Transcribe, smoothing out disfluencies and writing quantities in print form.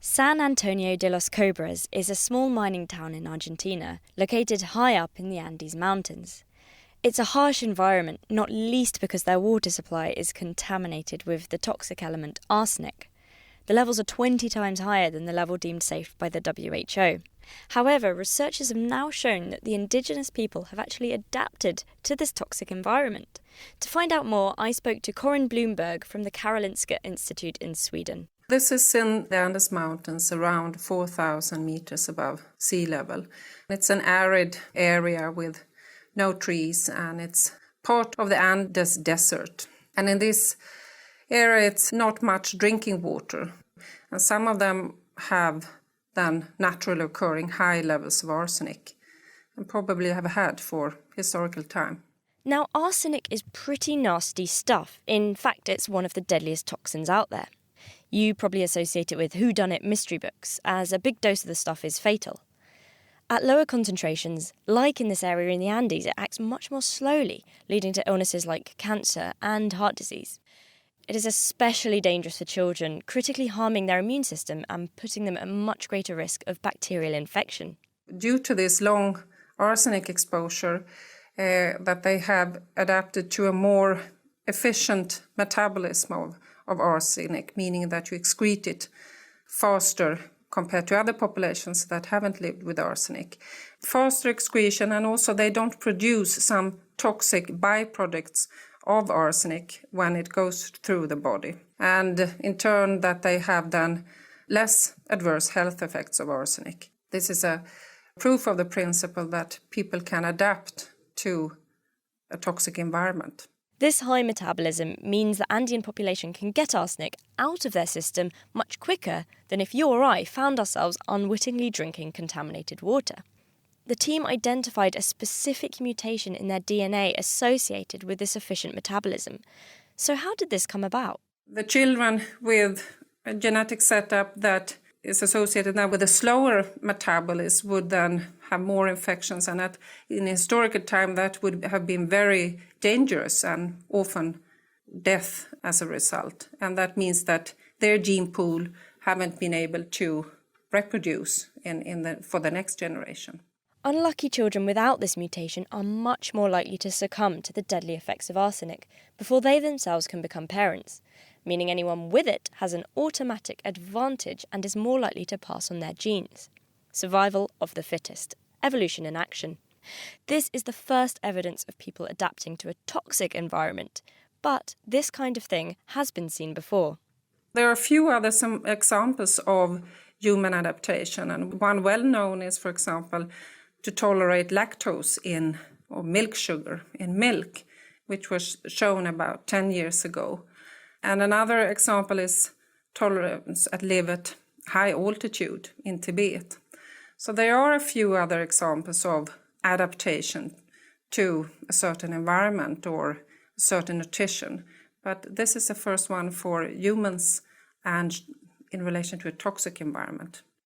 San Antonio de los Cobras is a small mining town in Argentina, located high up in the Andes Mountains. It's a harsh environment, not least because their water supply is contaminated with the toxic element arsenic. The levels are 20 times higher than the level deemed safe by the WHO. However, researchers have now shown that the indigenous people have actually adapted to this toxic environment. To find out more, I spoke to Corinne Blomberg from the Karolinska Institute in Sweden. This is in the Andes Mountains, around 4,000 meters above sea level. It's an arid area with no trees, and it's part of the Andes Desert. And in this area, it's not much drinking water. And some of them have then naturally occurring high levels of arsenic, and probably have had for historical time. Now, arsenic is pretty nasty stuff. In fact, it's one of the deadliest toxins out there. You probably associate it with whodunit mystery books, as a big dose of the stuff is fatal. At lower concentrations, like in this area in the Andes, it acts much more slowly, leading to illnesses like cancer and heart disease. It is especially dangerous for children, critically harming their immune system and putting them at much greater risk of bacterial infection. Due to this long arsenic exposure, that they have adapted to a more efficient metabolism of arsenic, meaning that you excrete it faster compared to other populations that haven't lived with arsenic. Faster excretion, and also they don't produce some toxic byproducts of arsenic when it goes through the body. And in turn that they have then less adverse health effects of arsenic. This is a proof of the principle that people can adapt to a toxic environment. This high metabolism means the Andean population can get arsenic out of their system much quicker than if you or I found ourselves unwittingly drinking contaminated water. The team identified a specific mutation in their DNA associated with this efficient metabolism. So how did this come about? The children with a genetic setup that is associated now with a slower metabolism would then have more infections, and that in historical time that would have been very dangerous and often death as a result. And that means that their gene pool haven't been able to reproduce for the next generation. Unlucky children without this mutation are much more likely to succumb to the deadly effects of arsenic before they themselves can become parents, meaning anyone with it has an automatic advantage and is more likely to pass on their genes. Survival of the fittest. Evolution in action. This is the first evidence of people adapting to a toxic environment, but this kind of thing has been seen before. There are a few other some examples of human adaptation, and one well known is, for example, to tolerate lactose or milk sugar in milk, which was shown about 10 years ago. And another example is tolerance at live at high altitude in Tibet. So there are a few other examples of adaptation to a certain environment or a certain nutrition. But this is the first one for humans and in relation to a toxic environment.